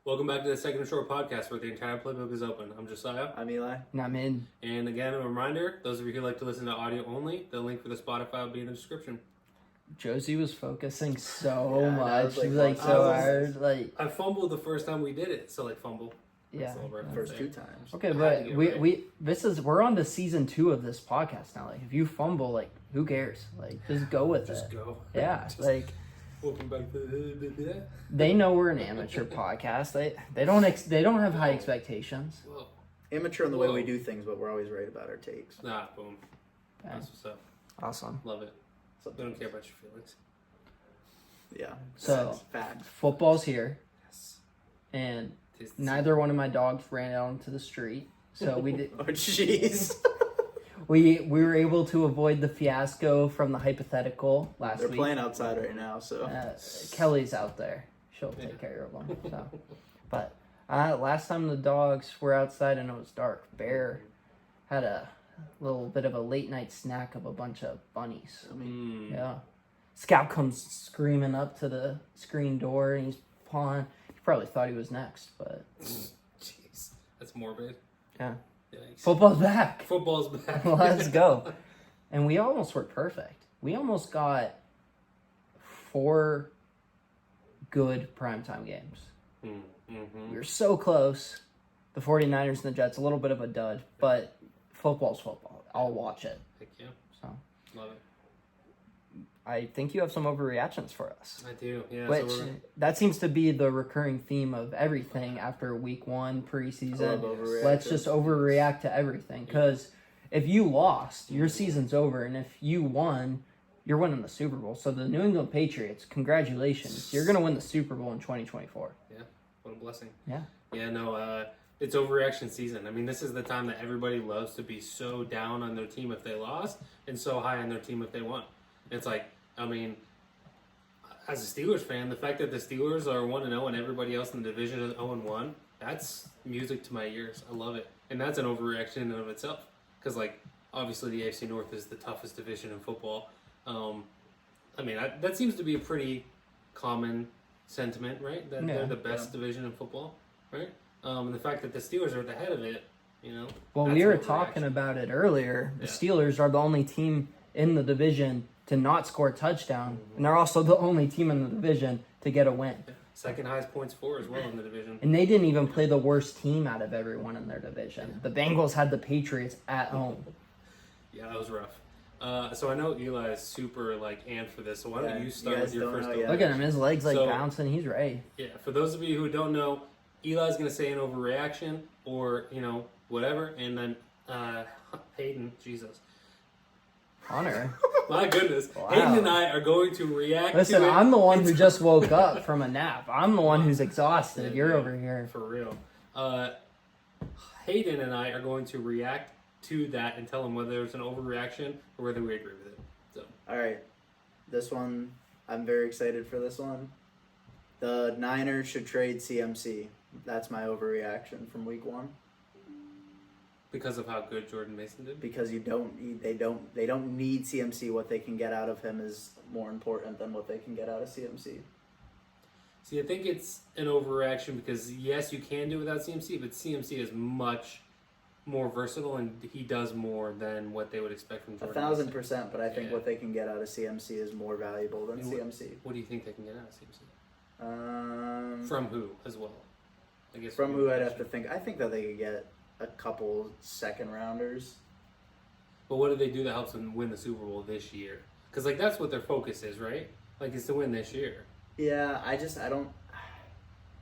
Welcome back to the Second and Short podcast where the entire playbook is open. I'm Josiah. I'm Eli. And I'm in. And again, a reminder, those of you who like to listen to audio only, the link for the Spotify will be in the description. Josie was focusing so Yeah, much. like, She was like I so was- hard. I fumbled the first time we did it, so fumble. Yeah. That's a little rough First there. 2 times. Okay, I had to but get we're on to season 2 of this podcast now. Like, if you fumble, who cares? Just go with Just it. go. Yeah, Just welcome back to they know we're an amateur podcast. They don't have high expectations. Whoa. Immature in the way Whoa. we do things, but we're always right about our takes. Boom. Okay. That's what's up. Awesome. Love it. So, We don't care about your feelings. Yeah. So- Fact. Football's here, Yes. and Tis- neither one of my dogs ran out into the street. So we did. Oh, jeez. We were able to avoid the fiasco from the hypothetical last They're week. playing outside right now, so. Kelly's out there. She'll take care of them. So. But last time the dogs were outside and it was dark, Bear had a little bit of a late night snack of a bunch of bunnies. Mm. Yeah. Scout comes screaming up to the screen door and he's pawing. He probably thought he was next, but Jeez. That's morbid. yeah. Yikes. Football's back. Football's back. Let's go. And we almost were perfect. We almost got 4 good primetime games. Mm-hmm. We were so close. The 49ers and the Jets, a little bit of a dud, but football's football. I'll watch it. Heck yeah. So Love it. I think you have some overreactions for us. I do. Yeah. Which So that seems to be the recurring theme of everything after week 1 I love preseason. overreaction. Let's just overreact to everything. Because if you lost, your season's over. And if you won, you're winning the Super Bowl. So the New England Patriots, congratulations. You're going to win the Super Bowl in 2024. what a blessing. Yeah. Yeah, no, it's overreaction season. I mean, this is the time that everybody loves to be so down on their team if they lost and so high on their team if they won. It's like, I mean, as a Steelers fan, the fact that the Steelers are 1-0 and everybody else in the division is 0-1, that's music to my ears. I love it. And that's an overreaction in and of itself. Because, obviously the AFC North is the toughest division in football. I mean, that seems to be a pretty common sentiment, right? That they're the best division in football, right? And the fact that the Steelers are at the head of it, Well, that's we an were overreaction. talking about it earlier. The Yeah. Steelers are the only team in the division to not score a touchdown. And they're also the only team in the division to get a win. Second highest points for as well in the division. And they didn't even play the worst team out of everyone in their division. The Bengals had the Patriots at home. Yeah, that was rough. So I know Eli is super amped for this. So why don't Yeah, you start you with guys your don't first know overreaction? yet. Look at him. His legs So- bouncing. He's ready. Yeah, for those of you who don't know, Eli's going to say an overreaction or, whatever. And then Hayden, Jesus. Honor. My goodness. Wow. Hayden and I are going to react Listen, to it. I'm the one who just woke up from a nap. I'm the one who's exhausted. You're over here. For real. Hayden and I are going to react to that and tell him whether it's an overreaction or whether we agree with it. So, Alright. This one, I'm very excited for this one. The Niners should trade CMC. That's my overreaction from week 1. because of how good Jordan Mason did. Because they don't need CMC. What they can get out of him is more important than what they can get out of CMC. See, I think it's an overreaction because, yes, you can do it without CMC, but CMC is much more versatile and he does more than what they would expect from Jordan Mason. 1,000%, but I think Yeah. what they can get out of CMC is more valuable than CMC. What do you think they can get out of CMC? From From who as well? I guess who I'd have to think. I think that they could get a couple second rounders. But what do they do that helps them win the Super Bowl this year? Because that's what their focus is, right? Is to win this year. Yeah, I don't.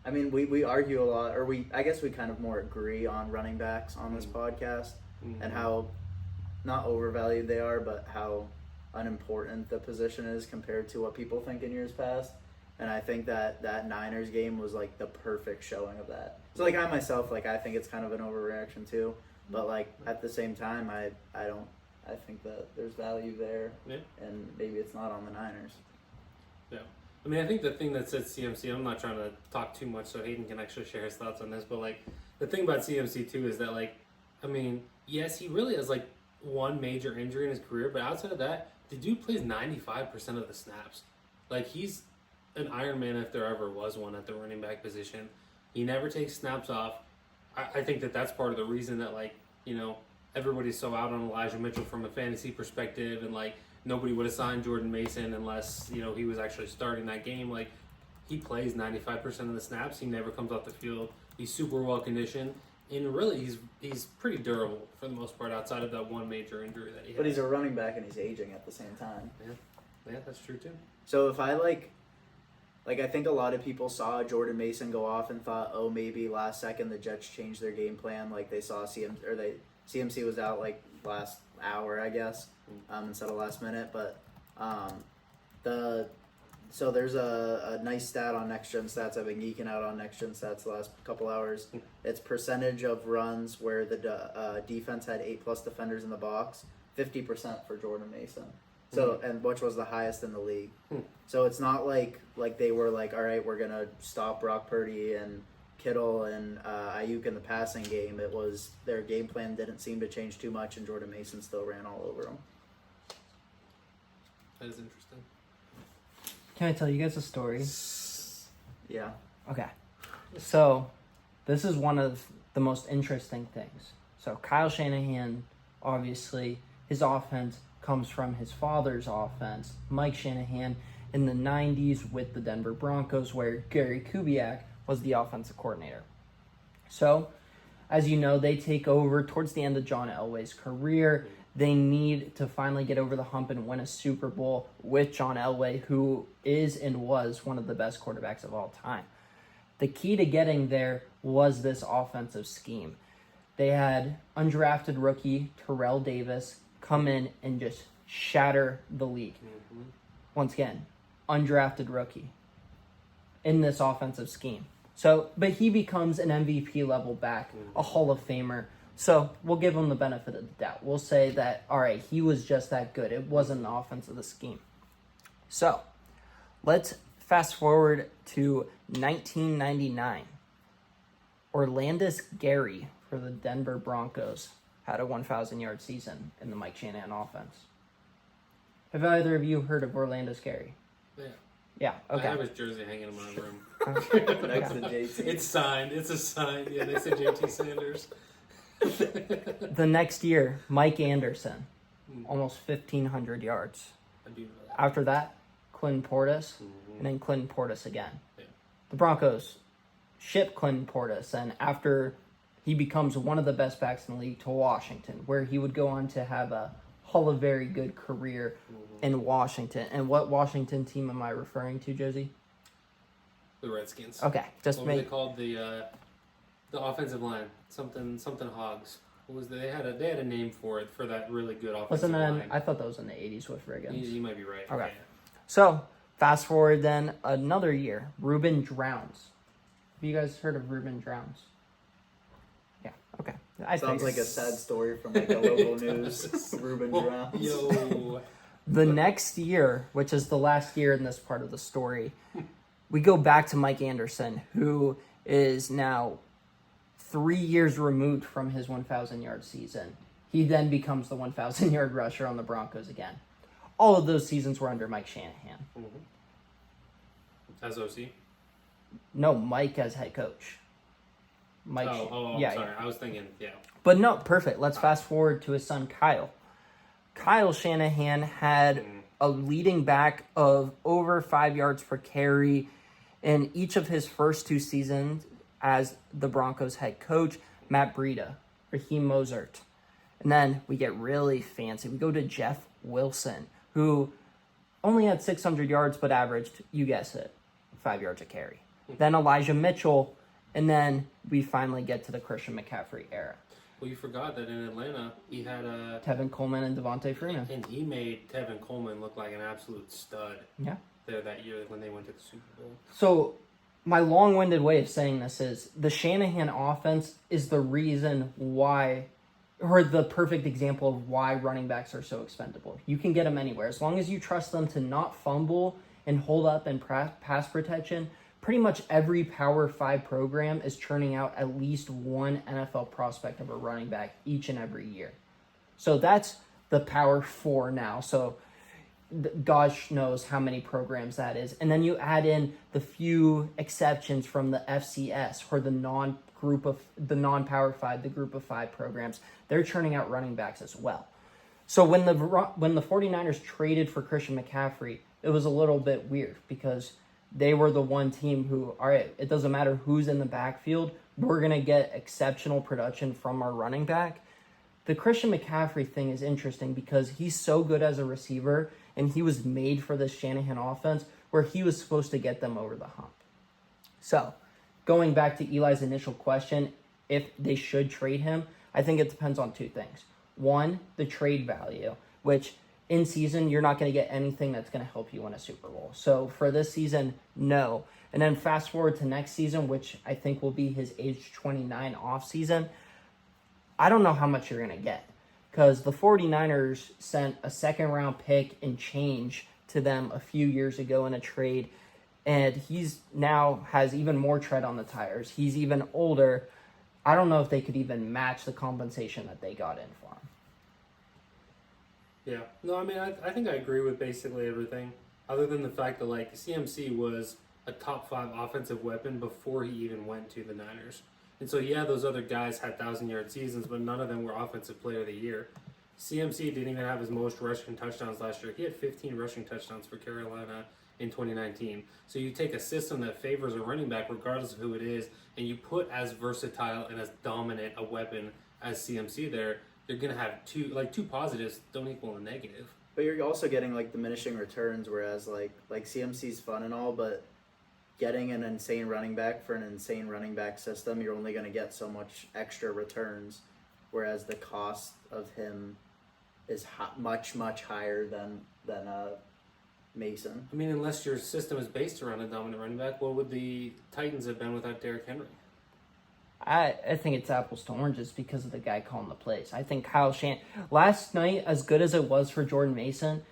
I mean, we argue a lot, or I guess we kind of more agree on running backs on this podcast and how not overvalued they are, but how unimportant the position is compared to what people think in years past. And I think that Niners game was the perfect showing of that. So I myself, I think it's kind of an overreaction too. But at the same time, I think that there's value there. Yeah. And maybe it's not on the Niners. Yeah. I mean, I think the thing that sets CMC, I'm not trying to talk too much so Hayden can actually share his thoughts on this, but the thing about CMC too is that yes, he really has one major injury in his career, but outside of that, the dude plays 95% of the snaps. He's an Iron Man if there ever was one at the running back position. He never takes snaps off. I think that's part of the reason that, like, everybody's so out on Elijah Mitchell from a fantasy perspective, and like nobody would have signed Jordan Mason unless he was actually starting that game. Like, he plays 95% of the snaps. He never comes off the field. He's super well conditioned, and really he's pretty durable for the most part, outside of that one major injury that he had. But he's a running back and he's aging at the same time. Yeah, that's true too. So if I like I think a lot of people saw Jordan Mason go off and thought, oh, maybe last second the Jets changed their game plan. Like they saw CMC was out like last hour, I guess, instead of last minute. But so there's a nice stat on Next Gen Stats. I've been geeking out on Next Gen Stats the last couple hours. It's percentage of runs where the defense had 8+ defenders in the box, 50% for Jordan Mason. So and which was the highest in the league. So it's not like they were like, all right, we're gonna stop Brock Purdy and Kittle and Ayuk in the passing game. It was their game plan didn't seem to change too much, and Jordan Mason still ran all over them. That is interesting. Can I tell you guys a story? Yeah. Okay. So, this is one of the most interesting things. So, Kyle Shanahan, obviously, his offense comes from his father's offense, Mike Shanahan, in the 90s with the Denver Broncos, where Gary Kubiak was the offensive coordinator. So, as you know, they take over towards the end of John Elway's career. They need to finally get over the hump and win a Super Bowl with John Elway, who is and was one of the best quarterbacks of all time. The key to getting there was this offensive scheme. They had undrafted rookie Terrell Davis come in and just shatter the league. Once again, undrafted rookie in this offensive scheme. So, but he becomes an MVP level back, a Hall of Famer. So we'll give him the benefit of the doubt. We'll say that, all right, he was just that good. It wasn't the offense of the scheme. So let's fast forward to 1999. Orlandis Gary for the Denver Broncos had a 1,000-yard season in the Mike Shanahan offense. Have either of you heard of Orlandis Gary? Yeah. Yeah, okay. I have his jersey hanging in my room. Next to JT. It's signed. It's a sign. Yeah, they said JT Sanders. The next year, Mike Anderson, almost 1,500 yards. I do know that. After that, Clinton Portis, and then Clinton Portis again. Yeah. The Broncos ship Clinton Portis, and after he becomes one of the best backs in the league, to Washington, where he would go on to have a Hall of Very good career in Washington. And what Washington team am I referring to, Josie? The Redskins. Okay, just What were they called? The offensive line, something Hogs. What was they had a name for it, for that really good offensive wasn't that? line. I thought that was in the 80s with Riggins. You might be right. Okay. Yeah. So fast forward then another year, Reuben Drowns. Have you guys heard of Reuben Drowns? Yeah. Okay. Sounds like a sad story from like a local news. Reuben Drowns. Yo. The next year, which is the last year in this part of the story, we go back to Mike Anderson, who is now 3 years removed from his 1,000-yard season. He then becomes the 1,000-yard rusher on the Broncos again. All of those seasons were under Mike Shanahan. As OC? No, Mike as head coach. Mike. Yeah, sorry. I was thinking, yeah. But no, perfect. Let's fast forward to his son, Kyle. Kyle Shanahan had a leading back of over 5 yards per carry in each of his first 2 seasons as the Broncos head coach, Matt Breida, Raheem Mostert. And then we get really fancy. We go to Jeff Wilson, who only had 600 yards but averaged, you guess it, 5 yards a carry. Then Elijah Mitchell, and then we finally get to the Christian McCaffrey era. Well, you forgot that in Atlanta, he had Tevin Coleman and Devontae Freeman. and he made Tevin Coleman look like an absolute stud. Yeah. There that year when they went to the Super Bowl. So my long-winded way of saying this is the Shanahan offense is the reason why, or the perfect example of why running backs are so expendable. You can get them anywhere. As long as you trust them to not fumble and hold up and pass protection, pretty much every Power 5 program is churning out at least one NFL prospect of a running back each and every year. So that's the Power 4 now. So gosh knows how many programs that is. And then you add in the few exceptions from the FCS or the non-Power 5, the group of 5 programs. They're churning out running backs as well. So when the 49ers traded for Christian McCaffrey, it was a little bit weird because they were the one team who, all right, it doesn't matter who's in the backfield, we're going to get exceptional production from our running back. The Christian McCaffrey thing is interesting because he's so good as a receiver, and he was made for this Shanahan offense where he was supposed to get them over the hump. So, going back to Eli's initial question, if they should trade him, I think it depends on 2 things. One, the trade value, which in season, you're not going to get anything that's going to help you win a Super Bowl. So for this season, no. And then fast forward to next season, which I think will be his age 29 off season. I don't know how much you're going to get because the 49ers sent a 2nd round pick and change to them a few years ago in a trade. And he's now has even more tread on the tires. He's even older. I don't know if they could even match the compensation that they got in for him. Yeah. No, I mean, I think I agree with basically everything, other than the fact that, like, CMC was a top 5 offensive weapon before he even went to the Niners. And so, yeah, those other guys had 1,000-yard seasons, but none of them were Offensive Player of the Year. CMC didn't even have his most rushing touchdowns last year. He had 15 rushing touchdowns for Carolina in 2019. So you take a system that favors a running back, regardless of who it is, and you put as versatile and as dominant a weapon as CMC there, you're going to have two positives don't equal a negative. But you're also getting like diminishing returns, whereas like CMC's fun and all, but getting an insane running back for an insane running back system, you're only going to get so much extra returns, whereas the cost of him is much higher than Mason. I mean, unless your system is based around a dominant running back, what would the Titans have been without Derrick Henry? I think it's apples to oranges because of the guy calling the plays. I think Kyle Shanahan, last night, as good as it was for Jordan Mason,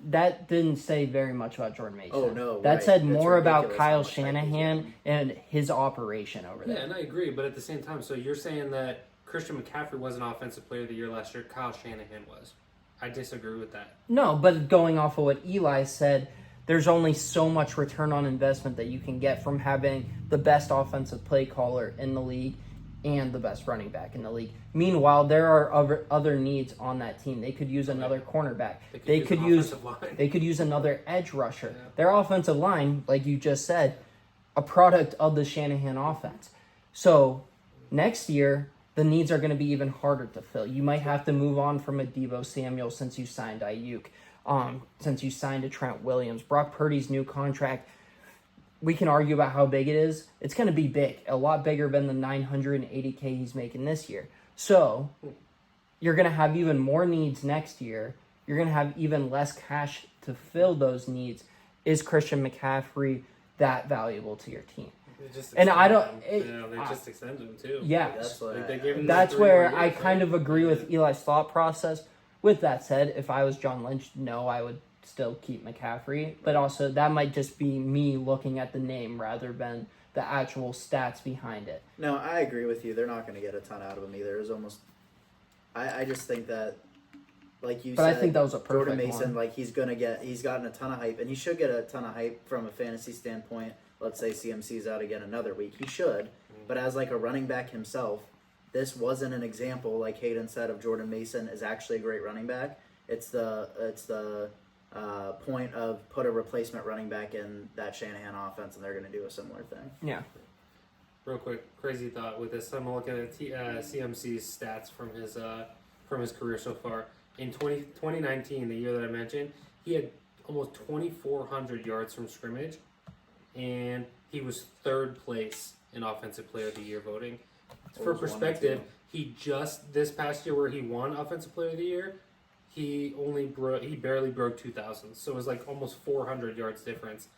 that didn't say very much about Jordan Mason. Oh, no. That right. said It's more about ridiculous Kyle how much Shanahan and his operation over there. Yeah, and I agree, but at the same time, so you're saying that Christian McCaffrey wasn't Offensive Player of the Year last year, Kyle Shanahan was. I disagree with that. No, but going off of what Eli said, there's only so much return on investment that you can get from having the best offensive play caller in the league and the best running back in the league. Meanwhile, there are other needs on that team. They could use another cornerback. They could use another edge rusher. Yeah. Their offensive line, like you just said, a product of the Shanahan offense. So next year, the needs are going to be even harder to fill. You might have to move on from a Deebo Samuel since you signed Ayuk, since you signed a Trent Williams. Brock Purdy's new contract, we can argue about how big it is. It's going to be big, a lot bigger than the $980K he's making this year. So you're going to have even more needs next year. You're going to have even less cash to fill those needs. Is Christian McCaffrey that valuable to your team? And I don't. They just extended him too. Yeah, That's where I kind of agree with Eli's thought process. With that said, if I was John Lynch, no, I would still keep McCaffrey. But also, that might just be me looking at the name rather than the actual stats behind it. No, I agree with you. They're not going to get a ton out of him either. It's almost. I just think that, like you said, I think that was a perfect Jordan Mason, one. like he's gotten a ton of hype, and he should get a ton of hype from a fantasy standpoint. Let's say CMC's out again another week. He should. But as like a running back himself, this wasn't an example, like Hayden said, of Jordan Mason is actually a great running back. It's the point of put a replacement running back in that Shanahan offense, and they're going to do a similar thing. Yeah. Real quick, crazy thought with this. I'm looking at CMC's stats from his career so far. In 2019, the year that I mentioned, he had almost 2,400 yards from scrimmage, and he was 3rd place in Offensive Player of the Year voting. For perspective, he just this past year where he won Offensive Player of the Year, he barely broke 2,000. So it was like almost 400 yards difference.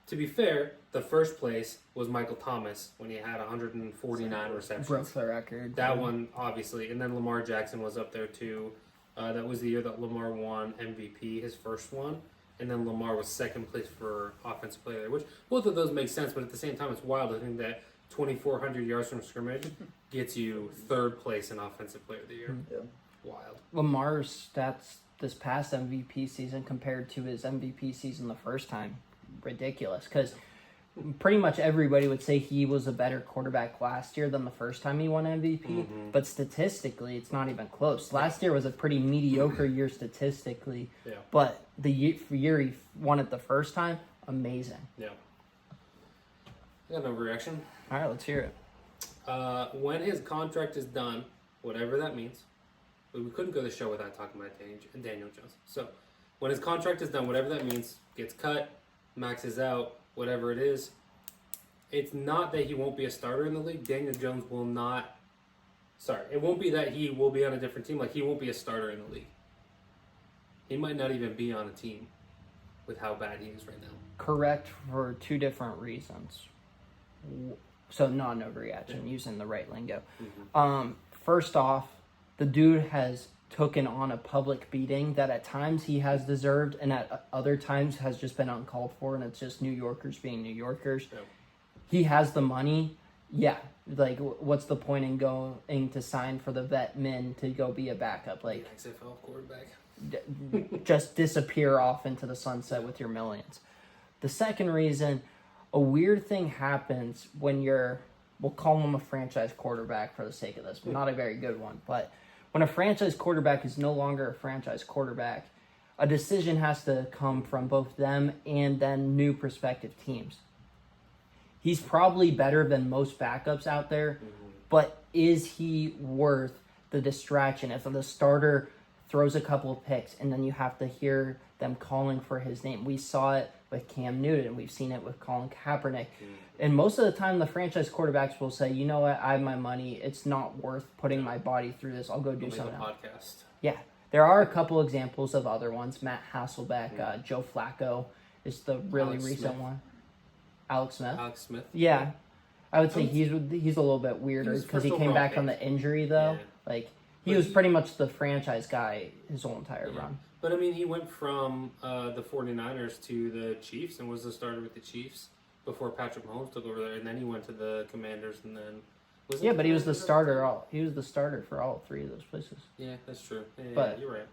To be fair, the first place was Michael Thomas when he had 149 receptions. Broke the record. That one, obviously. And then Lamar Jackson was up there too. That was the year that Lamar won MVP, his first one. And then Lamar was 2nd place for Offensive Player, which both of those make sense, but at the same time, it's wild to think that 2,400 yards from scrimmage gets you 3rd place in Offensive Player of the Year. Yeah. Wild. Lamar's stats this past MVP season compared to his MVP season the first time, ridiculous. Because pretty much everybody would say he was a better quarterback last year than the first time he won MVP. But statistically, it's not even close. Last year was a pretty mediocre year statistically. Yeah. But the year he won it the first time, amazing. Yeah. I got no reaction. All right, let's hear it. When his contract is done, whatever that means, we couldn't go to the show without talking about Daniel Jones. So, when his contract is done, whatever that means, gets cut, maxes out, whatever it is, it's not that he won't be a starter in the league. Daniel Jones will not. Sorry, it won't be that he will be on a different team. Like, he won't be a starter in the league. He might not even be on a team with how bad he is right now. Correct for two different reasons. So non-overreaction, using the right lingo. First off, the dude has taken on a public beating that at times he has deserved and at other times has just been uncalled for, and it's just New Yorkers being New Yorkers. Yeah. He has the money. Yeah, like what's the point in going to sign for the vet min to go be a backup? Like, XFL quarterback. just disappear off into the sunset with your millions. The second reason, a weird thing happens when we'll call him a franchise quarterback for the sake of this, but not a very good one. But when a franchise quarterback is no longer a franchise quarterback, a decision has to come from both them and then new prospective teams. He's probably better than most backups out there, but is he worth the distraction? If the starter throws a couple of picks and then you have to hear them calling for his name. We saw it with Cam Newton. We've seen it with Colin Kaepernick. And most of the time, the franchise quarterbacks will say, you know what, I have my money. It's not worth putting my body through this. I'll go do something else. Podcast. Yeah. There are a couple examples of other ones. Matt Hasselbeck, Joe Flacco is the really Alex recent Smith. one. Alex Smith. Alex Smith. Yeah. I would say he's a little bit weirder was because he first came overall back from pick. the injury, though. Yeah. Like, he But was pretty much the franchise guy his whole entire run. But I mean, he went from the 49ers to the Chiefs and was the starter with the Chiefs before Patrick Mahomes took over there, and then he went to the Commanders, and then Yeah, but he was the starter. He was the starter for all three of those places. Yeah, that's true. Yeah, But- you're right.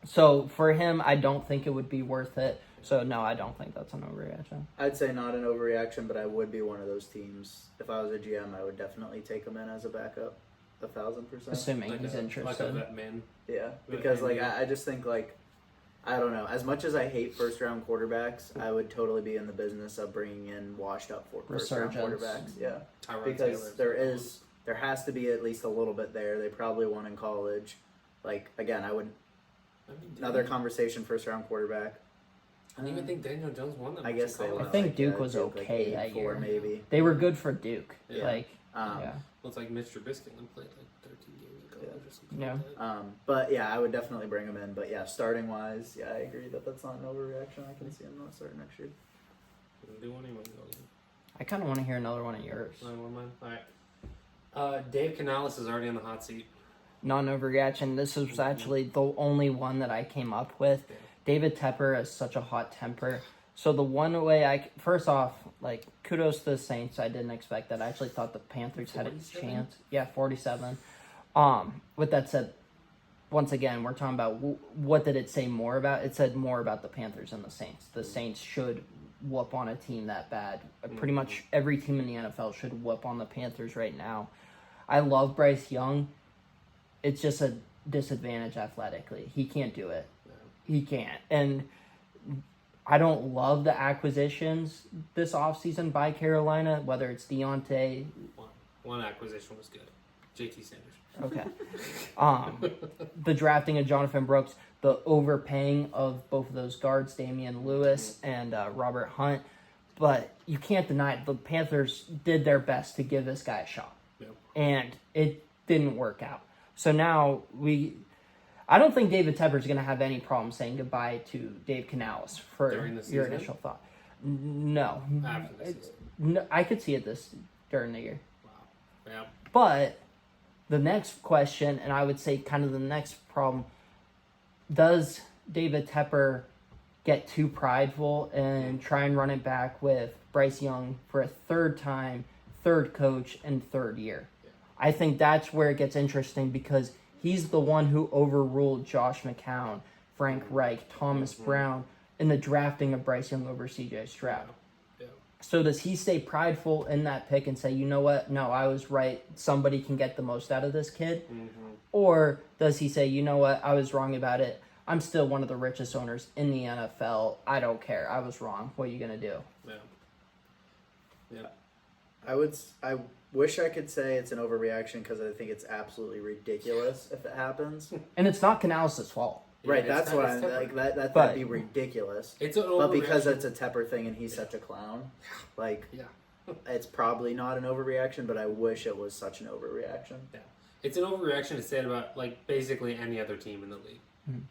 So for him, I don't think it would be worth it. So no, I don't think that's an overreaction. I'd say not an overreaction, but I would be one of those teams. If I was a GM, I would definitely take him in as a backup, 1,000%. Assuming Like he's a interested. vet man. Yeah, But- because like I just think like I don't know. As much as I hate first round quarterbacks, I would totally be in the business of bringing in washed up first round Resurgence. quarterbacks. Yeah, Tyrod because Taylor. there has to be at least a little bit there. They probably won in college. Like again, I would another conversation first round quarterback. I don't even think Daniel Jones won that. I much guess in they college. won. I think like, Duke was Duke, like, okay that 8-4 year. maybe. They were good for Duke. Yeah. Like, Um, yeah. Well, it's like Mitch Trubisky and played like 13 games in college or something. Yeah. Like that. But yeah, I would definitely bring him in. But yeah, starting wise, yeah, I agree that that's not an overreaction. I can see him not starting next year. Didn't do anyone go. I kind of want to hear another one of yours. All right. Dave Canales is already on the hot seat. Non-overreaction. This was actually the only one that I came up with. Yeah. David Tepper has such a hot temper. So the one way first off, like, kudos to the Saints. I didn't expect that. I actually thought the Panthers had a 47? chance. Yeah, 47. With that said, once again, we're talking about what did it say more about? It said more about the Panthers and the Saints. The Saints should whoop on a team that bad. Pretty much every team in the NFL should whoop on the Panthers right now. I love Bryce Young. It's just a disadvantage athletically. He can't do it. He can't. And I don't love the acquisitions this offseason by Carolina, whether it's Deontay. One acquisition was good. JT Sanders. Okay. The drafting of Jonathan Brooks, the overpaying of both of those guards, Damian Lewis and Robert Hunt. But you can't deny it. The Panthers did their best to give this guy a shot. Yep. And it didn't work out. So now I don't think David Tepper is going to have any problem saying goodbye to Dave Canales for During the your season? initial thought. No. After the season. No, I could see it during the year. Wow. Yeah. But the next question, and I would say kind of the next problem, does David Tepper get too prideful and try and run it back with Bryce Young for a third time, third coach, and third year? Yeah. I think that's where it gets interesting because He's the one who overruled Josh McCown, Frank Reich, Thomas Brown in the drafting of Bryce Young over C.J. Stroud. Yeah. So does he stay prideful in that pick and say, you know what? No, I was right. Somebody can get the most out of this kid. Or does he say, you know what? I was wrong about it. I'm still one of the richest owners in the NFL. I don't care. I was wrong. What are you going to do? Yeah. I wish I could say it's an overreaction because I think it's absolutely ridiculous if it happens. And it's not Canales' fault. Right, Yeah, that's it's what not- I'm it's like. Tepper. That'd be ridiculous. It's an But because overreaction. it's a Tepper thing and he's such a clown, like, Yeah. it's probably not an overreaction. But I wish it was such an overreaction. Yeah. It's an overreaction to say it about, like, basically any other team in the league.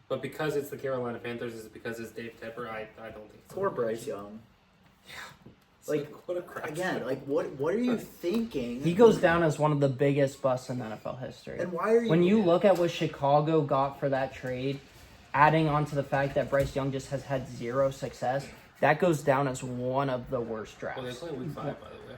But because it's the Carolina Panthers, is it because it's Dave Tepper? I don't think it's Poor overreaction. Bryce Young. It's Like, what a crap Again, show. like what are you thinking? He goes down as one of the biggest busts in NFL history. And why are you? When you look at what Chicago got for that trade, adding on to the fact that Bryce Young just has had zero success, that goes down as one of the worst Well, they're drafts. playing week 5, by the way.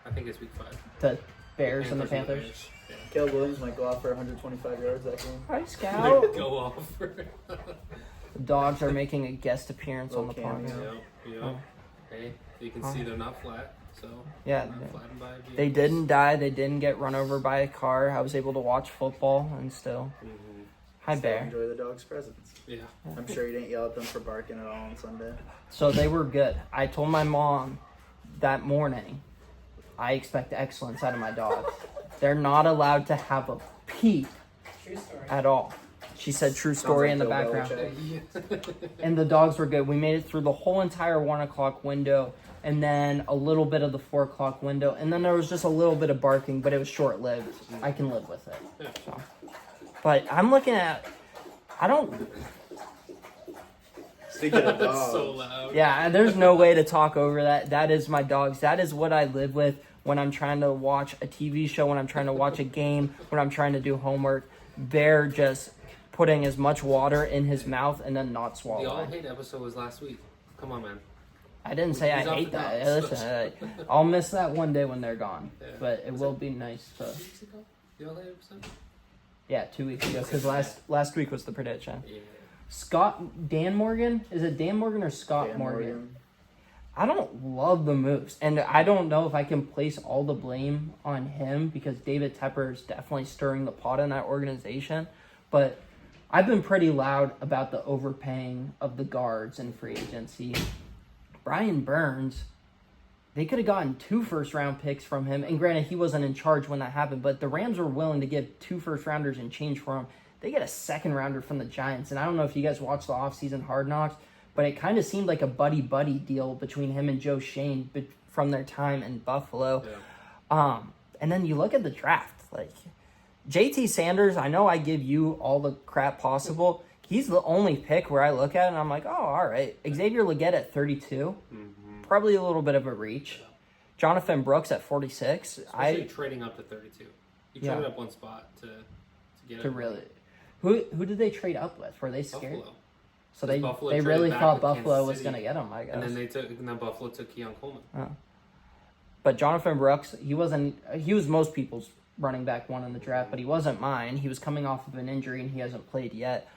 I think it's week 5. The Bears and the Panthers. Bears. Yeah. Caleb Williams might go off for 125 yards that game. Hi, They Scout. go off. The Dogs are making a guest appearance on the Little cameo. podcast. Yep. Oh. Hey, you can see they're not flat, so Yeah, they're not flattened by a vehicle. they didn't die. They didn't get run over by a car. I was able to watch football and still. Hi, Still Bear. enjoy the dog's presence. Yeah. I'm sure you didn't yell at them for barking at all on Sunday. So they were good. I told my mom that morning, I expect excellence out of my dogs. They're not allowed to have a peep at all. She said true story in the Sounds like Bill background. Belichick. And the dogs were good. We made it through the whole entire 1 o'clock window and then a little bit of the 4 o'clock window. And then there was just a little bit of barking, but it was short lived. I can live with it. Yeah. So. But I'm looking at, I don't, Speaking of That's dogs, so loud. yeah, there's no way to talk over that. That is my dogs. That is what I live with when I'm trying to watch a TV show, when I'm trying to watch a game, when I'm trying to do homework. They're just putting as much water in his mouth and then not The All swallowing. Hate episode was last week. Come on, man. I didn't say I He's off hate the that. dogs. Listen, I'll miss that one day when they're gone. Yeah. But it Was will it- be nice to. 2 weeks ago? The All Hate episode? Yeah, 2 weeks ago. Because last week was the prediction. Yeah. Dan Morgan? Is it Dan Morgan or Scott Dan Morgan? I don't love the moves. And I don't know if I can place all the blame on him because David Tepper is definitely stirring the pot in that organization. But I've been pretty loud about the overpaying of the guards in free agency. Brian Burns, they could have gotten 2 first-round picks from him. And granted, he wasn't in charge when that happened, but the Rams were willing to give 2 first-rounders in change for him. They get a second-rounder from the Giants. And I don't know if you guys watched the offseason Hard Knocks, but it kind of seemed like a buddy-buddy deal between him and Joe Shane from their time in Buffalo. Yeah. And then you look at the draft. Like, JT Sanders, I know I give you all the crap possible. He's the only pick where I look at it and I'm like, oh, all right. Xavier Legette at 32. Probably a little bit of a reach. Jonathan Brooks at 46. Especially trading up to 32. You Yeah. traded up one spot to get To it. really, who did they trade up with? Were they scared? Buffalo. So they Buffalo they traded really back thought with Buffalo Kansas was City. going to get him, I guess. And then Buffalo took Keon Coleman. But Jonathan Brooks, he was most people's running back one in the draft, but he wasn't mine. He was coming off of an injury and he hasn't played yet.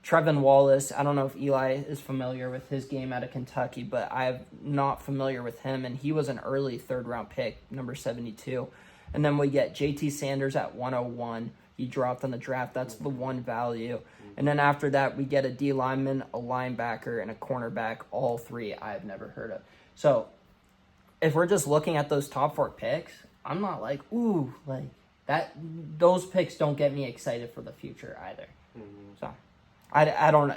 Trevin Wallace, I don't know if Eli is familiar with his game out of Kentucky, but I'm not familiar with him, and he was an early third-round pick, number 72. And then we get JT Sanders at 101. He dropped on the draft. That's the one value. And then after that, we get a D lineman, a linebacker, and a cornerback, all 3 I've never heard of. So if we're just looking at those top 4 picks, I'm not like, ooh, like that. Those picks don't get me excited for the future either. So I don't.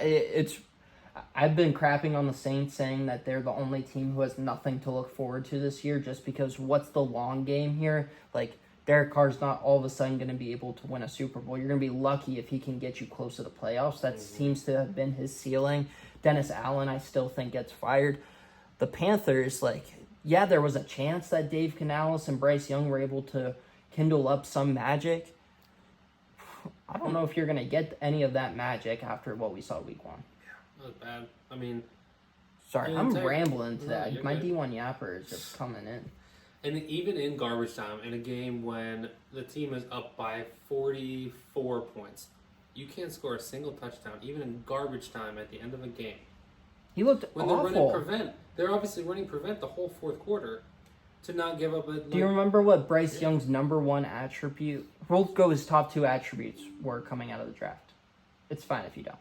I've been crapping on the Saints, saying that they're the only team who has nothing to look forward to this year, just because what's the long game here? Like, Derek Carr's not all of a sudden going to be able to win a Super Bowl. You're going to be lucky if he can get you close to the playoffs. That seems to have been his ceiling. Dennis Allen, I still think, gets fired. The Panthers, like, yeah, there was a chance that Dave Canales and Bryce Young were able to kindle up some magic. I don't know if you're going to get any of that magic after what we saw week 1. That was bad. I mean, Sorry, Yeah, I'm it's like- rambling No, today. you're My good. D1 yapper is just coming in. And even in garbage time, in a game when the team is up by 44 points, you can't score a single touchdown, even in garbage time at the end of a game. He looked When they're running awful. prevent, they're obviously running prevent the whole fourth quarter to not give up a. Do you remember what Bryce Young's number one attribute? We'll go his top 2 attributes were coming out of the draft. It's fine if you don't.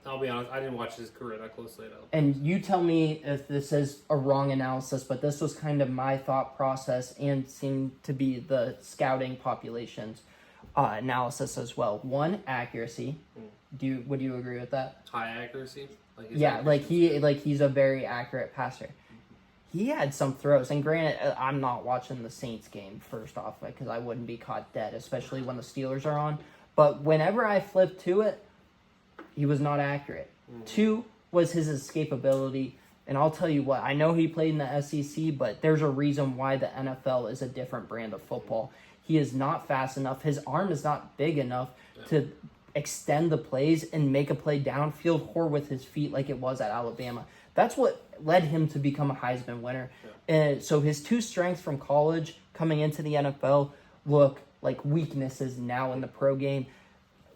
I'll be honest, I didn't watch his career that closely though. And you tell me if this is a wrong analysis, but this was kind of my thought process and seemed to be the scouting population's analysis as well. 1, accuracy. Would you agree with that? High accuracy. His Yeah, accuracy he's a very accurate passer. He had some throws, and granted, I'm not watching the Saints game first off because I wouldn't be caught dead, especially when the Steelers are on. But whenever I flipped to it, he was not accurate. 2 was his escapability, and I'll tell you what, I know he played in the SEC, but there's a reason why the NFL is a different brand of football. He is not fast enough. His arm is not big enough to extend the plays and make a play downfield or with his feet like it was at Alabama. That's what led him to become a Heisman winner. And so his 2 strengths from college coming into the NFL look like weaknesses now in the pro game.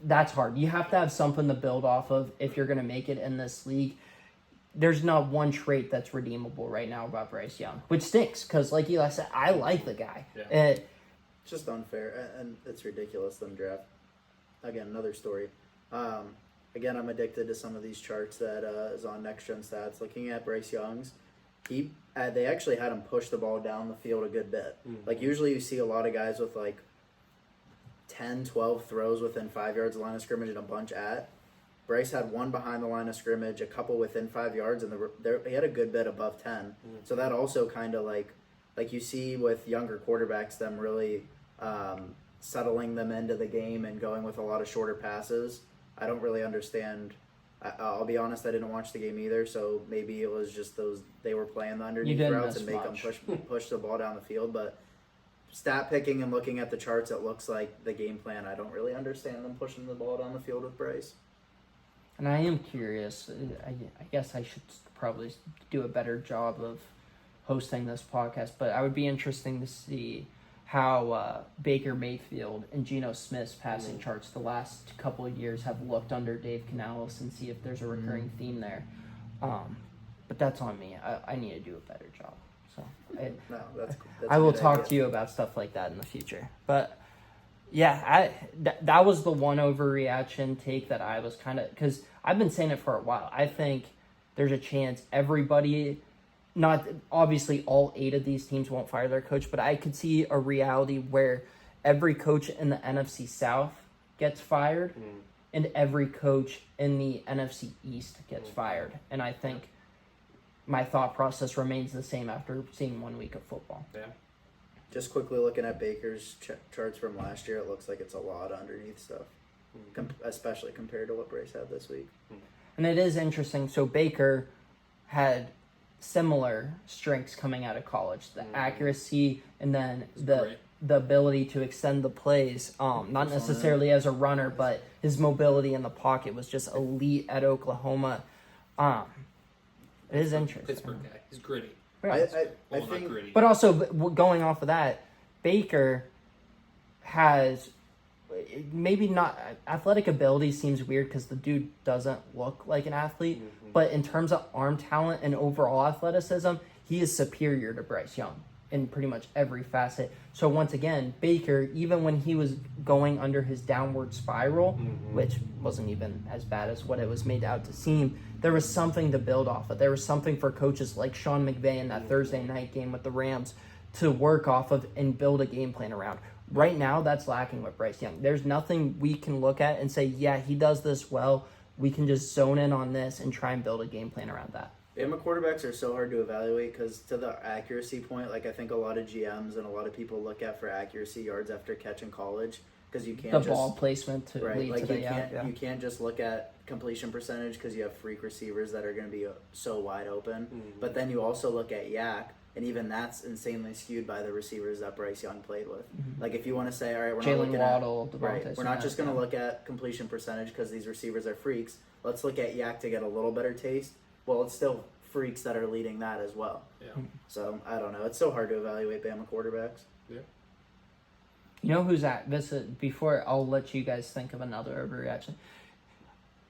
That's hard. You have to have something to build off of if you're going to make it in this league. There's not one trait that's redeemable right now about Bryce Young, which stinks because, like Eli said, I like the guy. Yeah. It's just unfair, and it's ridiculous them draft. Again, another story. Again, I'm addicted to some of these charts that is on Next Gen Stats. Looking at Bryce Young's, they actually had him push the ball down the field a good bit. Like usually you see a lot of guys with like 10, 12 throws within 5 yards of the line of scrimmage and a bunch at. Bryce had 1 behind the line of scrimmage, a couple within 5 yards, and he had a good bit above 10. So that also kind of like you see with younger quarterbacks, them really settling them into the game and going with a lot of shorter passes. I don't really understand. I'll be honest, I didn't watch the game either, so maybe it was just they were playing the underneath routes and make them push the ball down the field, but stat picking and looking at the charts, it looks like the game plan. I don't really understand them pushing the ball down the field with Bryce. And I am curious. I guess I should probably do a better job of hosting this podcast, but I would be interesting to see how Baker Mayfield and Geno Smith's passing charts the last couple of years have looked under Dave Canales and see if there's a recurring theme there. But that's on me. I need to do a better job. So that's I will talk to you about stuff like that in the future. But yeah, that was the one overreaction take that I was kind of, because I've been saying it for a while. I think there's a chance everybody, not obviously all 8 of these teams won't fire their coach, but I could see a reality where every coach in the NFC South gets fired and every coach in the NFC East gets fired. And I think my thought process remains the same after seeing 1 week of football. Yeah. Just quickly looking at Baker's charts from last year, it looks like it's a lot of underneath stuff, especially compared to what Bryce had this week. And it is interesting. So Baker had similar strengths coming out of college, the accuracy and then the ability to extend the plays, not necessarily as a runner, but his mobility in the pocket was just elite at Oklahoma. It is interesting. Pittsburgh guy. He's gritty. I Not think, gritty. But also, going off of that, Baker has maybe not athletic ability seems weird because the dude doesn't look like an athlete, but in terms of arm talent and overall athleticism, he is superior to Bryce Young in pretty much every facet. So once again, Baker, even when he was going under his downward spiral, which wasn't even as bad as what it was made out to seem, there was something to build off of. There was something for coaches like Sean McVay in that Thursday night game with the Rams to work off of and build a game plan around. Right now, that's lacking with Bryce Young. There's nothing we can look at and say, yeah, he does this well. We can just zone in on this and try and build a game plan around that. Bama quarterbacks are so hard to evaluate because to the accuracy point, like I think a lot of GMs and a lot of people look at for accuracy yards after catch in college because you can't Ball placement to lead like to the you can't just look at completion percentage because you have freak receivers that are going to be so wide open. But then you also look at yak, and even that's insanely skewed by the receivers that Bryce Young played with. Like if you want to say, all right, we're not looking Waddle, at we're not just going to look at completion percentage because these receivers are freaks. Let's look at yak to get a little better taste. Well, it's still freaks that are leading that as well. Yeah. So I don't know. It's so hard to evaluate Bama quarterbacks. You know who's at this? Before I'll let you guys think of another overreaction.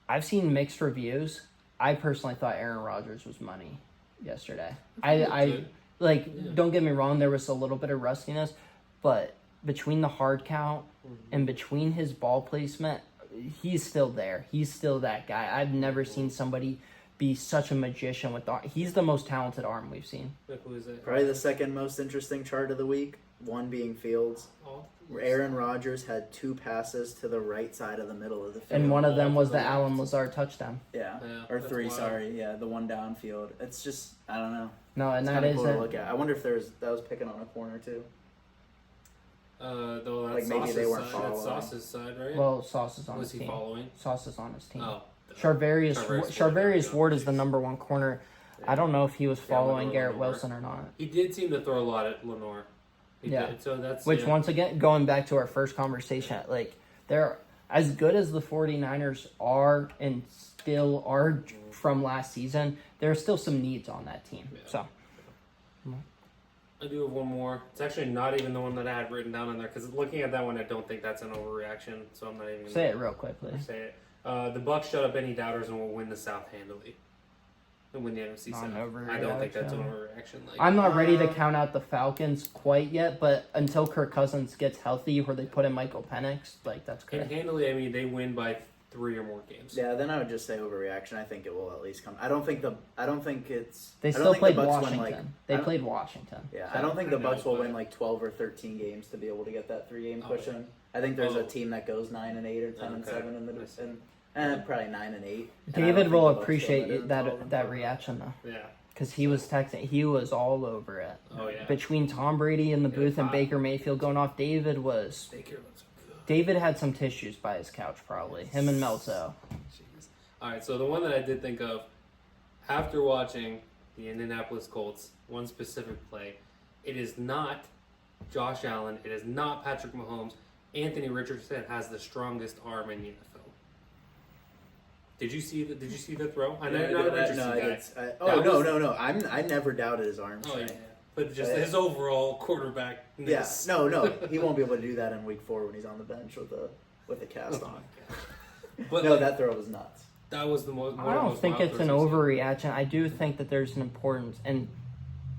I've seen mixed reviews. I personally thought Aaron Rodgers was money yesterday. I like. Yeah. Don't get me wrong. There was a little bit of rustiness, but between the hard count and between his ball placement, he's still there. He's still that guy. I've never seen somebody be such a magician with the. He's the most talented arm we've seen. Who is it? Probably the second most interesting chart of the week. One being Fields. Oh, Aaron Rodgers had 2 passes to the right side of the middle of the field. And one of them was the Yeah. Allen Lazard touchdown. Yeah. Yeah, Or that's 3, wild. sorry. Yeah, the one downfield. It's just, I don't know. No, and It's that kind of is cool to it. look at. I wonder if that was picking on a corner too. Though Like, that's maybe Sauce's they weren't side. That's following. Sauce's side, right? Well, Sauce is on was his he team. following? Sauce is on his team. Oh. Charvarius Ward is the number 1 corner. I don't know if he was following Lenore, Garrett Lenore. Wilson or not. He did seem to throw a lot at Lenore. He Yeah. did, so that's Which, yeah. once again, going back to our first conversation, like, they're as good as the 49ers are and still are from last season, there are still some needs on that team. Yeah. So, I do have one more. It's actually not even the one that I had written down in there because looking at that one, I don't think that's an overreaction. So I'm not even say it real quickly. Say it. The Bucks shut up any doubters and will win the South handily. And win the NFC Not South. an I don't think that's an overreaction. overreaction. Like, I'm not ready to count out the Falcons quite yet, but until Kirk Cousins gets healthy or they put in Michael Penix, like, that's and great. handily, I mean, they win by 3 or more games. Yeah, then I would just say overreaction. I think it will at least come. I don't think it's. They I don't still think played the Bucks Washington. Win, like, They I don't- played Washington. Yeah, So- I don't think the I know, Bucks will but- win like 12 or 13 games to be able to get that 3-game Oh, push yeah. in. I think there's Oh. a team that goes 9-8 or 10-7 in the I see. and probably 9-8. And I don't David think will the Bucks go appreciate better than 12 and that 4. reaction, though. Yeah. Because he was texting, he was all over it. Oh, yeah. Between Tom Brady in the Yeah, booth and hot. Baker Mayfield going off, David Baker looks good. had some tissues by his couch, probably. Him and Melto. Jeez. All right, so the one that I did think of after watching the Indianapolis Colts, one specific play, it is not Josh Allen, it is not Patrick Mahomes. Anthony Richardson has the strongest arm in the NFL. Did you see the throw? I know you're not a Richardson guy. That was- No. I never doubted his arm Oh yeah, strength. but just his overall quarterback. Yeah, no, he won't be able to do that in week 4 when he's on the bench with a cast Oh, on. But No, like, that throw was nuts. that was the most. I don't think it's an overreaction. I do think that there's an importance. And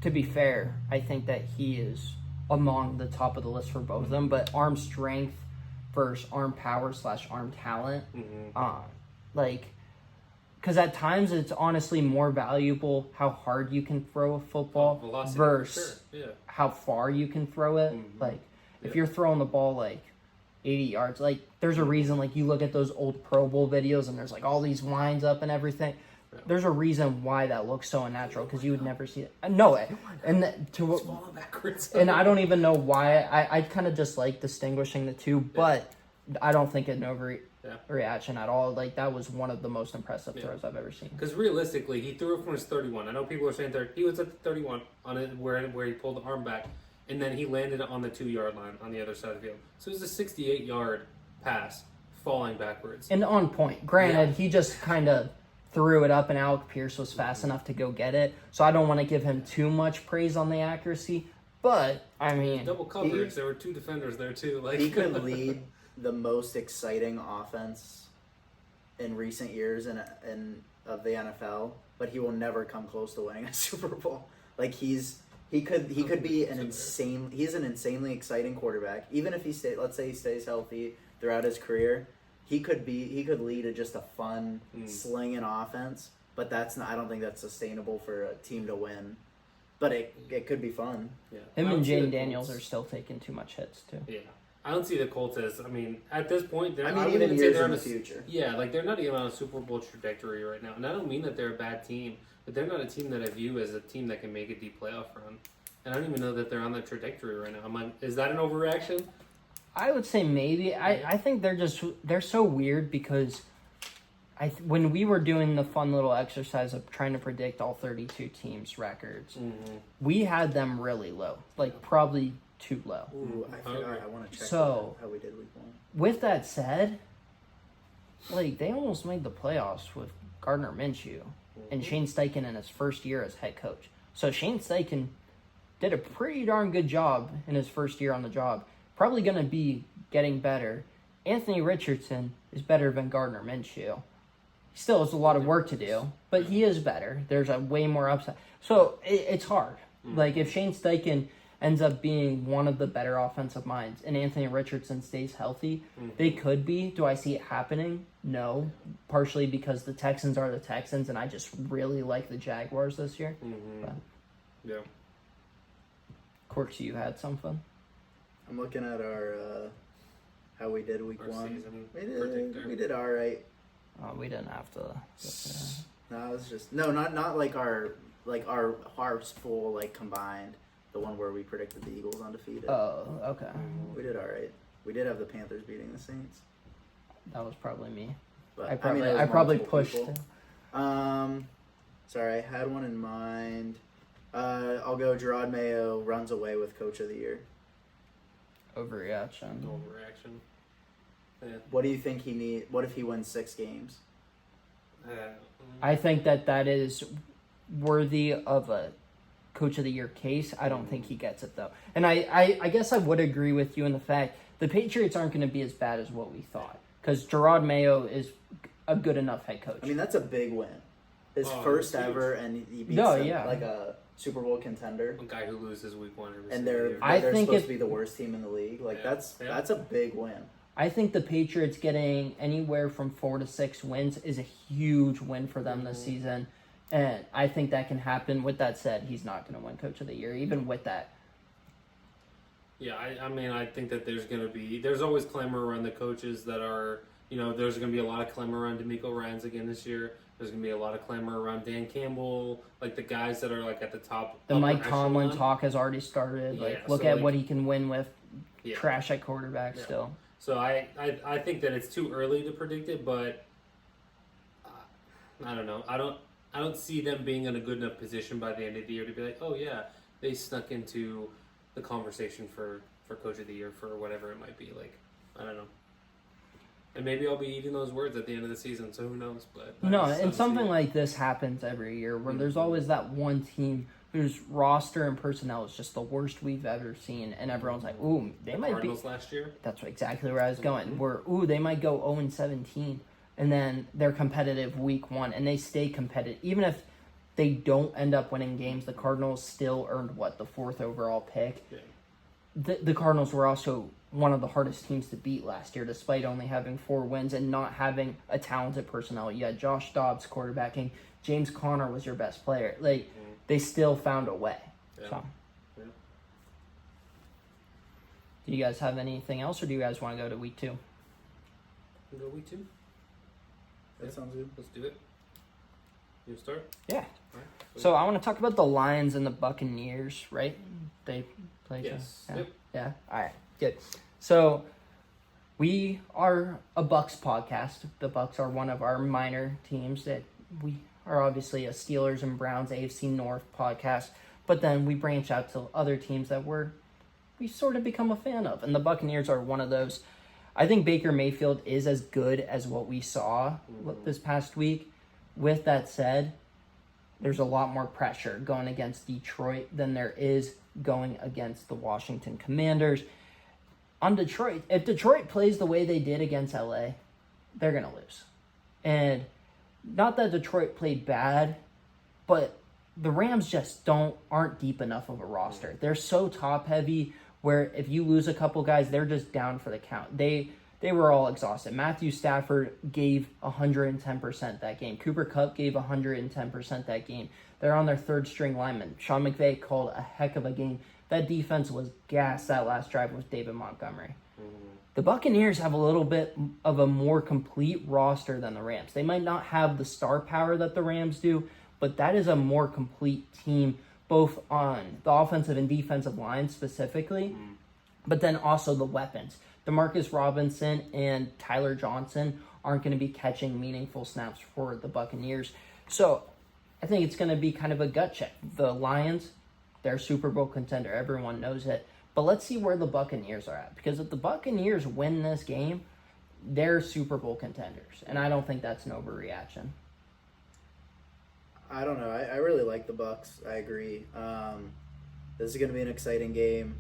to be fair, I think that he is among the top of the list for both of them. But arm strength versus arm power / arm talent. Mm-hmm. Because at times it's honestly more valuable how hard you can throw a football Velocity, versus for sure. Yeah. how far you can throw it. Mhm. Like, if Yeah. you're throwing the ball like 80 yards, like, there's a reason, like, you look at those old Pro Bowl videos and there's like all these lines up and everything. Yeah. There's a reason why that looks so unnatural because you would never see it. No, and It's falling backwards. and I don't even know why. I kind of just like distinguishing the two, but I don't think it's an overreaction at all. Like, that was one of the most impressive Yeah. throws I've ever seen. Because realistically, he threw it from his 31. I know people are saying he was at the 31 on it where he pulled the arm back, and then he landed on the 2-yard line on the other side of the field. So it was a 68-yard pass falling backwards. And on point. Granted, Yeah. he just kind of threw it up, and Alec Pierce was fast enough to go get it. So I don't want to give him too much praise on the accuracy. But, I mean, Double coverage. There were 2 defenders there too. Like He could lead the most exciting offense in recent years in of the NFL, but he will never come close to winning a Super Bowl. Like, he could be an he's an insanely exciting quarterback. Even if let's say he stays healthy throughout his career, he could lead just a fun slinging offense. But I don't think that's sustainable for a team to win. But it could be fun. Yeah. him I don't and see the Jane Daniels Colts- are still taking too much hits, too. Yeah. I don't see the Colts as. I mean, at this point, they're. I wouldn't mean, even even say years they're in on the a future. Yeah, like they're not even on a Super Bowl trajectory right now. And I don't mean that they're a bad team, but they're not a team that I view as a team that can make a deep playoff run. And I don't even know that they're on that trajectory right now. Is that an overreaction? I would say maybe. I think they're so weird because when we were doing the fun little exercise of trying to predict all 32 teams' records, we had them really low, like probably too low. Ooh, I forgot. Okay. I want to check So- how we did week 1. With that said, like, they almost made the playoffs with Gardner Minshew. and Shane Steichen in his first year as head coach. So Shane Steichen did a pretty darn good job in his first year on the job. Probably going to be getting better. Anthony Richardson is better than Gardner Minshew. He still has a lot of work to do, but he is better. There's a way more upside. So it's hard. Like, if Shane Steichen ends up being one of the better offensive minds and Anthony Richardson stays healthy, they could be. Do I see it happening? No. Partially because the Texans are the Texans, and I just really like the Jaguars this year. But, Yeah. Quirks, you had something? I'm looking at our how we did week Our one. season We predictor. did all right. We didn't have to. No, it was just not like our full like combined. The one where we predicted the Eagles undefeated. Oh, okay. We did all right. We did have the Panthers beating the Saints. That was probably me. But I probably, it was I probably multiple pushed. people. Sorry, I had one in mind. I'll go. Gerard Mayo runs away with Coach of the Year. Overreaction. Overreaction. Yeah. What do you think he need? What if he wins 6 games? I think that is worthy of a Coach of the Year case. I don't think he gets it, though. And I guess I would agree with you in the fact the Patriots aren't going to be as bad as what we thought. Because Gerard Mayo is a good enough head coach. I mean, that's a big win. His first it's huge. ever, and he beats like a Super Bowl contender. A guy who loses week 1 every And single they're year. I they're think supposed if- to be the worst team in the league. Like Yeah. that's a big win. I think the Patriots getting anywhere from 4 to 6 wins is a huge win for them this season. And I think that can happen. With that said, he's not going to win Coach of the Year, even with that. Yeah, I mean, I think that there's always clamor around the coaches that are, there's going to be a lot of clamor around DeMeco Ryans again this year. There's going to be a lot of clamor around Dan Campbell, like the guys that are like at the top. The upper Mike Tomlin echelon. talk has already started. Yeah, Look so, at what he can win with Yeah. trash at quarterback Yeah. still. So I think that it's too early to predict it, but I don't know. I don't see them being in a good enough position by the end of the year to be like, oh yeah, they snuck into the conversation for Coach of the Year for whatever it might be. Like, I don't know. And maybe I'll be eating those words at the end of the season, so who knows? But No, I just and don't something see it. like this happens every year where there's always that one team whose roster and personnel is just the worst we've ever seen, and everyone's like, ooh, they The might be. Cardinals last year. That's exactly where I was going. Where, ooh, they might go 0-17, and then they're competitive week 1, and they stay competitive. Even if they don't end up winning games, the Cardinals still earned, the 4th overall pick? Yeah. The Cardinals were also one of the hardest teams to beat last year, despite only having 4 wins and not having a talented personnel. You had Josh Dobbs quarterbacking. James Conner was your best player. They still found a way. Yeah. So, Yeah. do you guys have anything else, or do you guys want to go to week 2? Go week 2. That sounds good. Let's do it. You start. Yeah. All right. So I want to talk about the Lions and the Buccaneers, right? They play each other? Yes. Yeah. Yep. Yeah. All right. Good. So we are a Bucks podcast. The Bucks are one of our minor teams that we are obviously a Steelers and Browns AFC North podcast, but then we branch out to other teams that we sort of become a fan of, and the Buccaneers are one of those. I think Baker Mayfield is as good as what we saw this past week. With that said, there's a lot more pressure going against Detroit than there is going against the Washington Commanders. On Detroit, if Detroit plays the way they did against LA, they're going to lose. And not that Detroit played bad, but the Rams just aren't deep enough of a roster. They're so top heavy where if you lose a couple guys, they're just down for the count. They were all exhausted. Matthew Stafford gave 110% that game. Cooper Kupp gave 110% that game. They're on their 3rd string lineman. Sean McVay called a heck of a game. That defense was gassed that last drive with David Montgomery. The Buccaneers have a little bit of a more complete roster than the Rams. They might not have the star power that the Rams do, but that is a more complete team, both on the offensive and defensive line specifically, but then also the weapons. DeMarcus Robinson and Tyler Johnson aren't going to be catching meaningful snaps for the Buccaneers. So I think it's going to be kind of a gut check. The Lions, they're a Super Bowl contender. Everyone knows it. But let's see where the Buccaneers are at. Because if the Buccaneers win this game, they're Super Bowl contenders. And I don't think that's an overreaction. I don't know. I really like the Bucks. I agree. This is going to be an exciting game.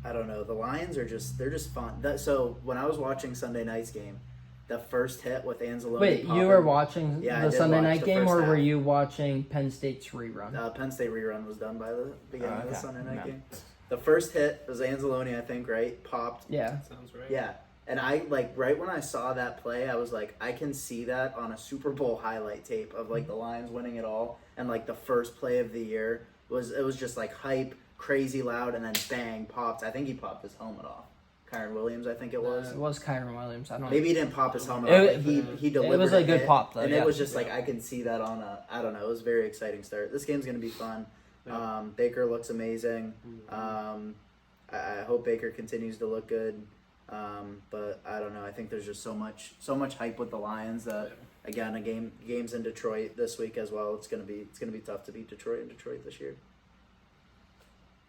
I don't know. The Lions are they're just fun. So when I was watching Sunday night's game, the first hit with Anzalone. Wait, popping, you were watching Yeah, I the did Sunday watch night the game, first or were half. you watching Penn State's rerun? Penn State rerun was done by the beginning of the Okay. Sunday night No. game. The first hit was Anzalone, I think, right? Popped. Yeah. Sounds right. Yeah. And I, like, right when I saw that play, I was like, I can see that on a Super Bowl highlight tape of, like, the Lions winning it all. And, like, the first play of the year was just, like, hype, crazy loud, and then bang, popped. I think he popped his helmet off. Kyron Williams, I think it was. It was Kyron Williams. I don't know. Maybe he didn't pop his helmet It- off, but he delivered it was a good hit, pop, though, and yeah. it was just like I can see that on a I don't know. It was a very exciting start. This game's gonna be fun. Yeah. Baker looks amazing. I hope Baker continues to look good. But I don't know. I think there's just so much hype with the Lions that again games in Detroit this week as well. It's gonna be tough to beat Detroit in Detroit this year.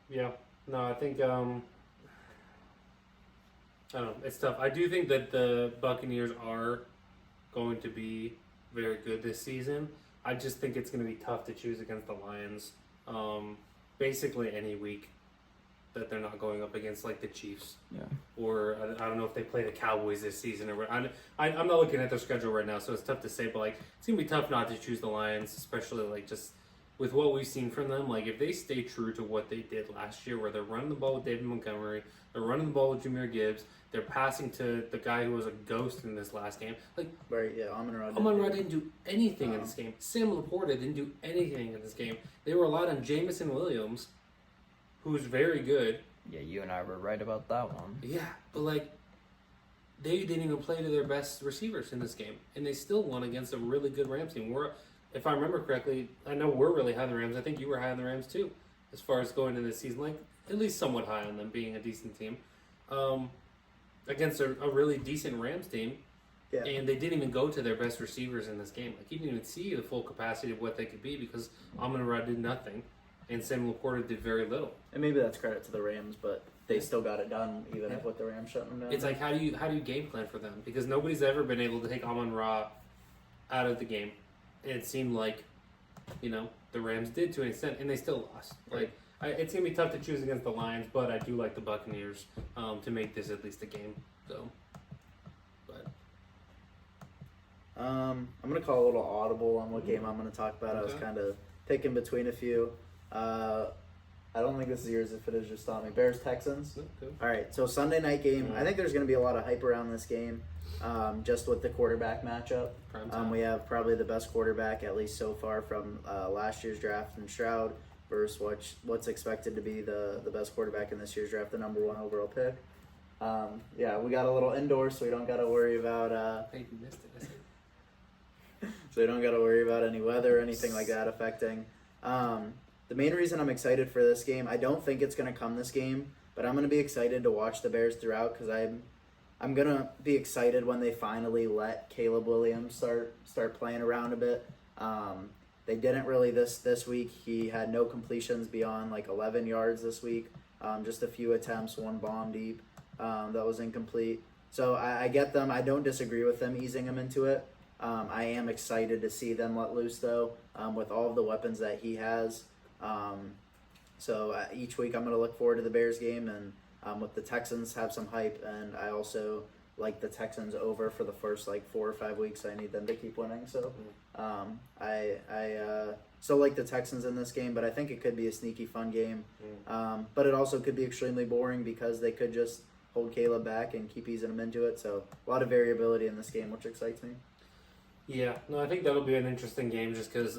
Yeah. No, I think I don't know. It's tough. I do think that the Buccaneers are going to be very good this season. I just think it's going to be tough to choose against the Lions. Basically any week that they're not going up against like the Chiefs. Yeah. Or I don't know if they play the Cowboys this season or I'm not looking at their schedule right now, so it's tough to say. But like it's gonna be tough not to choose the Lions, especially like just with what we've seen from them. Like if they stay true to what they did last year, where they're running the ball with David Montgomery, they're running the ball with Jahmyr Gibbs, they're passing to the guy who was a ghost in this last game. Like Right? Yeah, Amon-Ra. Amon-Ra didn't do anything in this game. Sam Laporta didn't do anything in this game. They were relied on Jamison Williams, who's very good. Yeah, you and I were right about that one. Yeah, but like they didn't even play to their best receivers in this game, and they still won against a really good Rams team. If I remember correctly, I know we're really high on the Rams. I think you were high on the Rams too, as far as going into the season, like at least somewhat high on them being a decent team, against a really decent Rams team. Yeah. And they didn't even go to their best receivers in this game. Like you didn't even see the full capacity of what they could be because Amon-Ra did nothing, and Sam Laporta did very little. And maybe that's credit to the Rams, but they still got it done even Yeah. with the Rams shutting them down. It's like how do you game plan for them? Because nobody's ever been able to take Amon-Ra out of the game. And it seemed like, the Rams did to an extent, and they still lost. Like it's gonna be tough to choose against the Lions, but I do like the Buccaneers to make this at least a game. So, but I'm gonna call a little audible on what game I'm gonna talk about. I was Okay. kind of picking between a few. I don't think this is yours if it is just on me. Bears Texans. okay. All right, so Sunday night game. I think there's going to be a lot of hype around this game, just with the quarterback matchup. Prime time. We have probably the best quarterback, at least so far, from last year's draft in Stroud versus what's expected to be the best quarterback in this year's draft, the number 1 overall pick. Yeah, we got a little indoor, so we don't got to worry about. I think you missed it. So we don't got to worry about any weather or anything like that affecting. The main reason I'm excited for this game, I don't think it's going to come this game, but I'm going to be excited to watch the Bears throughout because I'm going to be excited when they finally let Caleb Williams start playing around a bit. They didn't really this week. He had no completions beyond like 11 yards this week. Just a few attempts, one bomb deep that was incomplete. So I get them. I don't disagree with them easing him into it. I am excited to see them let loose though with all of the weapons that he has. So each week I'm going to look forward to the Bears game, and with the Texans have some hype, and I also like the Texans over for the first like 4 or 5 weeks. I need them to keep winning. So I still like the Texans in this game, but I think it could be a sneaky fun game. But it also could be extremely boring because they could just hold Caleb back and keep easing him into it. So a lot of variability in this game, which excites me. Yeah, no, I think that'll be an interesting game just because,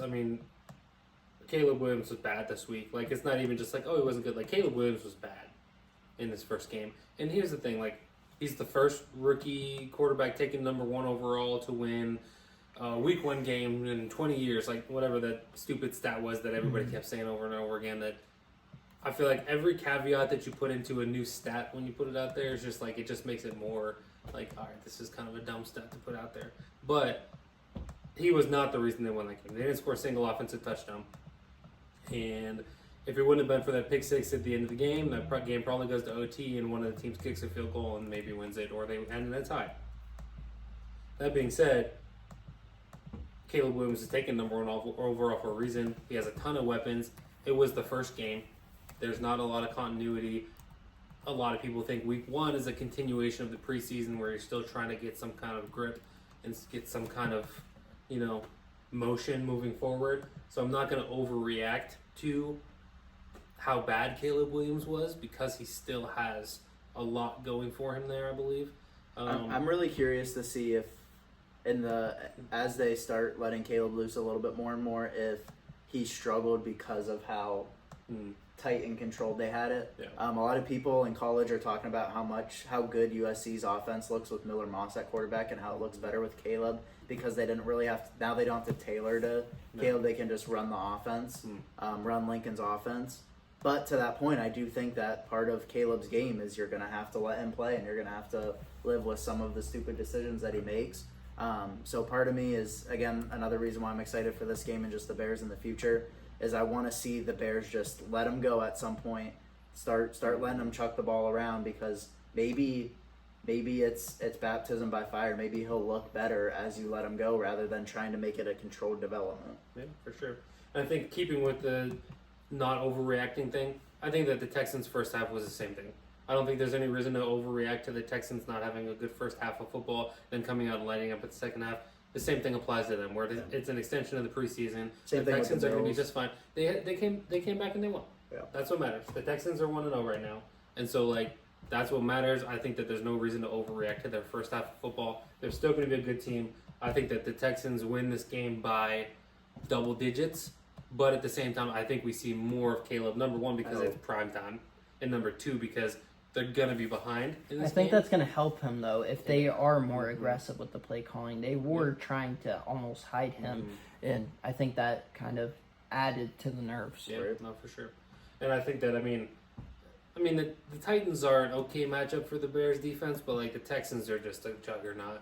Caleb Williams was bad this week. Like, it's not even just like, oh, he wasn't good. Like, Caleb Williams was bad in this first game. And here's the thing, like, he's the first rookie quarterback taken number 1 overall to win a week 1 game in 20 years. Like, whatever that stupid stat was that everybody kept saying over and over again. That I feel like every caveat that you put into a new stat when you put it out there is just like, it just makes it more like, all right, this is kind of a dumb stat to put out there. But he was not the reason they won that game. They didn't score a single offensive touchdown. And if it wouldn't have been for that pick 6 at the end of the game, that game probably goes to OT and one of the teams kicks a field goal and maybe wins it, or they end in a tie. That being said, Caleb Williams is taken number 1 overall for a reason. He has a ton of weapons. It was the first game. There's not a lot of continuity. A lot of people think week 1 is a continuation of the preseason where you're still trying to get some kind of grip and get some kind of, motion moving forward. So I'm not going to overreact to how bad Caleb Williams was because he still has a lot going for him there, I believe. I'm really curious to see if as they start letting Caleb loose a little bit more and more, if he struggled because of how tight and controlled they had it. Yeah. A lot of people in college are talking about how good USC's offense looks with Miller Moss at quarterback and how it looks better with Caleb because they didn't really have to, now they don't have to tailor to Caleb. They can just run the offense, run Lincoln's offense. But to that point, I do think that part of Caleb's game is you're going to have to let him play and you're going to have to live with some of the stupid decisions that he makes. So part of me is, again, another reason why I'm excited for this game and just the Bears in the future is I want to see the Bears just let him go at some point, start letting him chuck the ball around because maybe it's baptism by fire. Maybe he'll look better as you let him go rather than trying to make it a controlled development. Yeah, for sure. And I think keeping with the not overreacting thing, I think that the Texans' first half was the same thing. I don't think there's any reason to overreact to the Texans not having a good first half of football, then coming out and lighting up at the second half. The same thing applies to them, where it's an extension of the preseason. Same the thing Texans with the are going to be Bills. just fine. They came back and they won. Yeah. That's what matters. The Texans are 1-0 right now, and so that's what matters. I think that there's no reason to overreact to their first half of football. They're still going to be a good team. I think that the Texans win this game by double digits, but at the same time, I think we see more of Caleb. Number 1 because it's prime time, and number 2 because they're going to be behind in this I think game. that's going to help him, though, if they are more aggressive with the play calling. They were trying to almost hide him, and I think that kind of added to the nerves. Yeah, no, for sure. And I think that, the Titans are an okay matchup for the Bears defense, but, the Texans are just a juggernaut.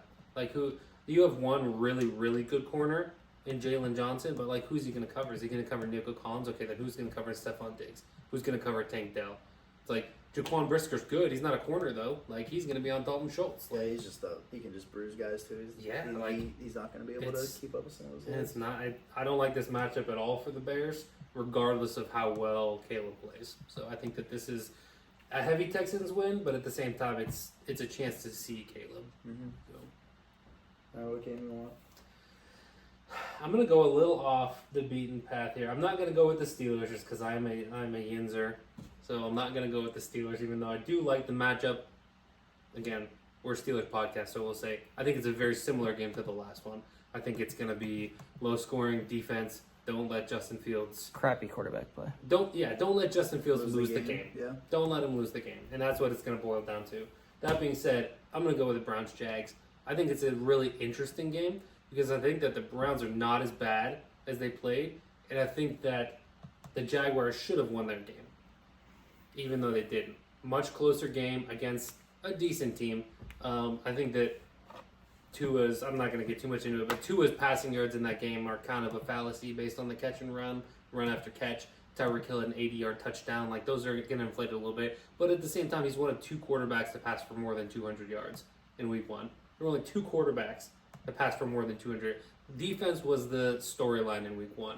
You have one really, really good corner in Jalen Johnson, but, who's he going to cover? Is he going to cover Nico Collins? Okay, then who's going to cover Stephon Diggs? Who's going to cover Tank Dell? It's Jaquan Brisker's good. He's not a corner, though. He's going to be on Dalton Schultz. Yeah, he's just he can just bruise guys, too. He's not going to be able to keep up with some of those guys. It's not. I don't like this matchup at all for the Bears, regardless of how well Caleb plays. So I think that this is a heavy Texans win, but at the same time, it's a chance to see Caleb. Mm-hmm. So. What game you want? I'm gonna go a little off the beaten path here. I'm not gonna go with the Steelers just because I'm a Yinzer, so I'm not gonna go with the Steelers, even though I do like the matchup. Again, we're a Steelers podcast, so we'll say I think it's a very similar game to the last one. I think it's gonna be low scoring defense. Don't let Justin Fields Crappy quarterback play. Don't let Justin Fields lose the game. Yeah. Don't let him lose the game, and that's what it's gonna boil down to. That being said, I'm gonna go with the Browns Jags. I think it's a really interesting game. Because I think that the Browns are not as bad as they played, and I think that the Jaguars should have won their game, even though they didn't. Much closer game against a decent team. I think that Tua's, I'm not going to get too much into it, but Tua's passing yards in that game are kind of a fallacy based on the catch and run after catch. Tyreek Hill had an 80-yard touchdown. Those are going to inflate it a little bit. But at the same time, he's one of 2 quarterbacks to pass for more than 200 yards in week 1. There were only 2 quarterbacks that passed for more than 200. Defense was the storyline in week 1.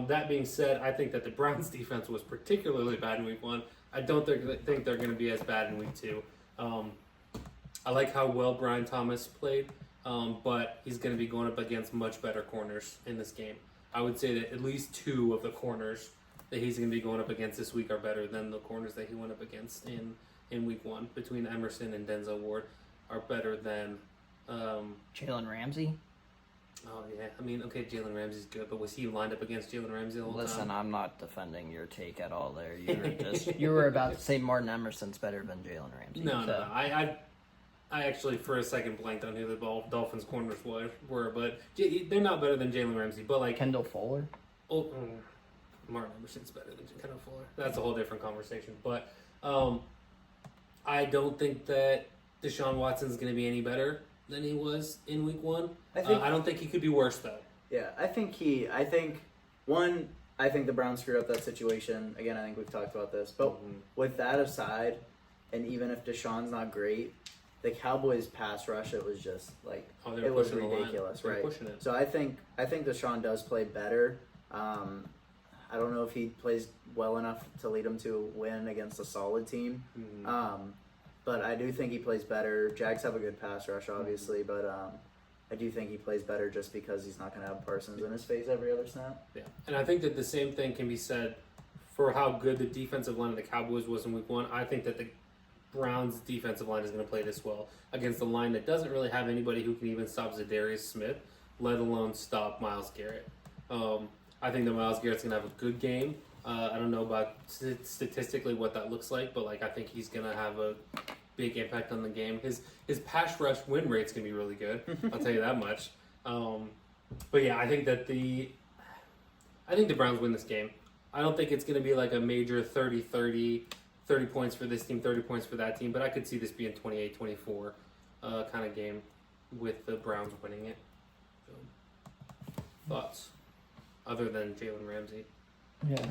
That being said, I think that the Browns' defense was particularly bad in week 1. I don't think they're going to be as bad in week 2. I like how well Brian Thomas played, but he's going to be going up against much better corners in this game. I would say that at least 2 of the corners that he's going to be going up against this week are better than the corners that he went up against in week 1. Between Emerson and Denzel Ward are better than Jalen Ramsey? Oh, yeah. Jalen Ramsey's good, but was he lined up against Jalen Ramsey the whole time? Listen, I'm not defending your take at all there. You were about to say Martin Emerson's better than Jalen Ramsey. No. I actually, for a second, blanked on who the Dolphins' corners were, but they're not better than Jalen Ramsey. But, Kendall Fuller? Martin Emerson's better than Kendall Fuller. That's a whole different conversation. But I don't think that Deshaun Watson's going to be any better than he was in week 1. I don't think he could be worse, though. Yeah, I think the Browns screwed up that situation. Again, I think we've talked about this. But with that aside, and even if Deshaun's not great, the Cowboys pass rush, it was just like Oh, they're it was pushing the line. ridiculous, They're right? pushing it. So I think Deshaun does play better. I don't know if he plays well enough to lead them to a win against a solid team. But I do think he plays better. Jags have a good pass rush, obviously, but I do think he plays better just because he's not going to have Parsons in his face every other snap. Yeah, and I think that the same thing can be said for how good the defensive line of the Cowboys was in Week 1. I think that the Browns' defensive line is going to play this well against a line that doesn't really have anybody who can even stop Zadarius Smith, let alone stop Myles Garrett. I think that Myles Garrett's going to have a good game. I don't know about statistically what that looks like, but like I think he's going to have a big impact on the game. His pass rush win rate's going to be really good. I'll tell you that much. But yeah, I think the Browns win this game. I don't think it's going to be like a major 30-30, 30 points for this team, 30 points for that team, but I could see this being 28-24 kind of game with the Browns winning it. So, thoughts other than Jalen Ramsey? Yeah.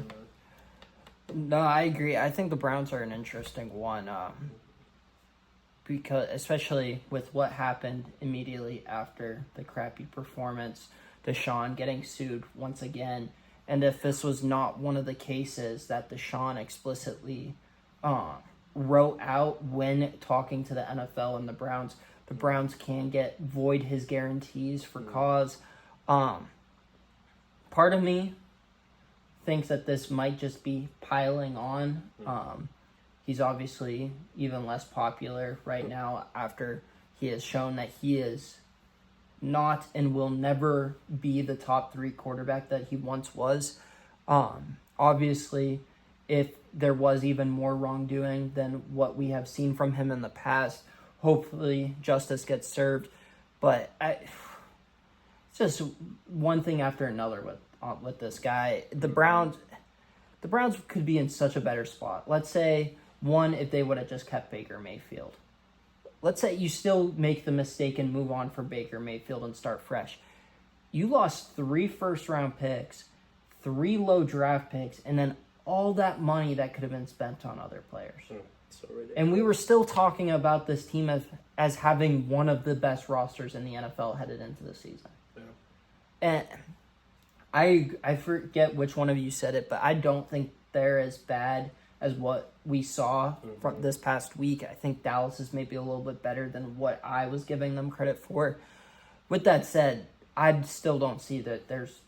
No, I agree. I think the Browns are an interesting one, because especially with what happened immediately after the crappy performance, Deshaun getting sued once again, and if this was not one of the cases that Deshaun explicitly wrote out when talking to the NFL and the Browns can void his guarantees for cause. Part of me thinks that this might just be piling on. He's obviously even less popular right now after he has shown that he is not and will never be the top 3 quarterback that he once was. Obviously, if there was even more wrongdoing than what we have seen from him in the past, hopefully justice gets served. But it's just one thing after another with this guy. The Browns could be in such a better spot. Let's say, one, if they would have just kept Baker Mayfield. Let's say you still make the mistake and move on for Baker Mayfield and start fresh. You lost 3 first-round picks, 3 low draft picks, and then all that money that could have been spent on other players. So ridiculous. And we were still talking about this team as having one of the best rosters in the NFL headed into the season. Yeah. And I forget which one of you said it, but I don't think they're as bad as what we saw from this past week. I think Dallas is maybe a little bit better than what I was giving them credit for. With that said, I still don't see that there's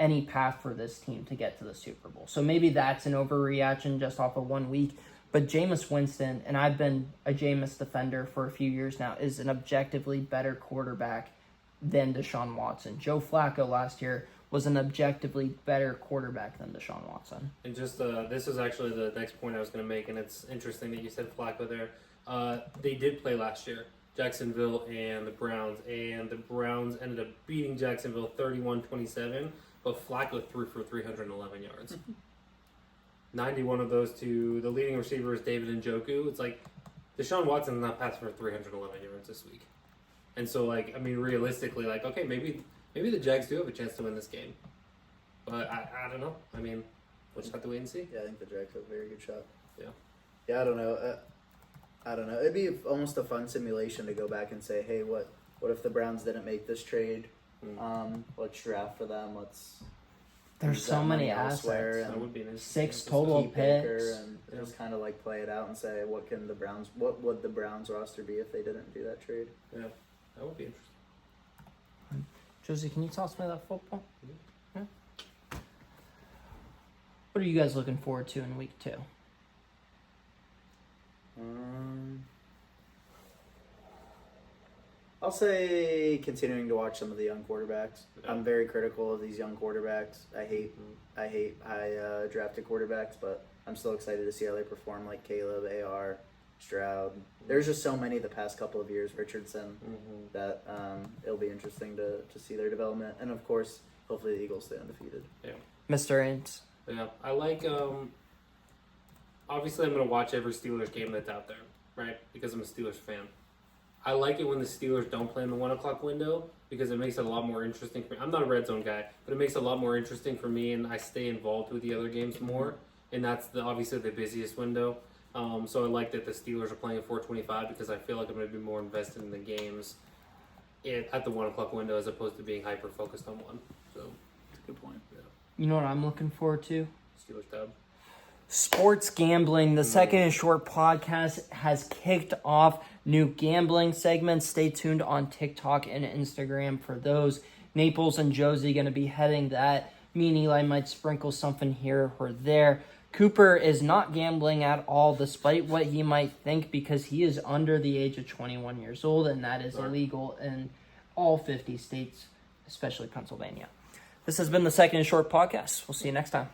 any path for this team to get to the Super Bowl. So maybe that's an overreaction just off of 1 week. But Jameis Winston, and I've been a Jameis defender for a few years now, is an objectively better quarterback than Deshaun Watson. Joe Flacco last year was an objectively better quarterback than Deshaun Watson. And just this is actually the next point I was going to make, and it's interesting that you said Flacco there. They did play last year, Jacksonville and the Browns ended up beating Jacksonville 31-27, but Flacco threw for 311 yards. 91 of those to the leading receiver is David Njoku. It's like Deshaun Watson's not passed for 311 yards this week. And so, realistically, okay, maybe the Jags do have a chance to win this game. But I don't know. We'll just have to wait and see. Yeah, I think the Jags have a very good shot. Yeah. Yeah, I don't know. It'd be almost a fun simulation to go back and say, hey, what if the Browns didn't make this trade? Let's draft for them. There's so many assets. That would be nice. 6 total picks. And just kind of play it out and say, what would the Browns roster be if they didn't do that trade? Yeah, that would be interesting. Josie, can you toss me that football? Yeah. What are you guys looking forward to in week 2? I'll say continuing to watch some of the young quarterbacks. Yeah. I'm very critical of these young quarterbacks. I hate high drafted quarterbacks, but I'm still excited to see how they perform, like Caleb, AR, Stroud. There's just so many the past couple of years, Richardson, that it'll be interesting to see their development. And, of course, hopefully the Eagles stay undefeated. Yeah. Mr. Ains. Yeah, I like, obviously I'm going to watch every Steelers game that's out there, right? Because I'm a Steelers fan. I like it when the Steelers don't play in the 1 o'clock window because it makes it a lot more interesting for me. I'm not a red zone guy, but it makes it a lot more interesting for me, and I stay involved with the other games more. And that's obviously the busiest window. So I like that the Steelers are playing at 4:25 because I feel like I'm going to be more invested in the games at the 1 o'clock window as opposed to being hyper focused on one. So That's a good point. You know what I'm looking forward to? Steelers dub. Sports gambling. The Second and Short podcast has kicked off new gambling segments. Stay tuned on TikTok and Instagram for those. Naples and Josie going to be heading that. Me and Eli might sprinkle something here or there. Cooper is not gambling at all, despite what he might think, because he is under the age of 21 years old, and that is illegal in all 50 states, especially Pennsylvania. This has been the Second and Short podcast. We'll see you next time.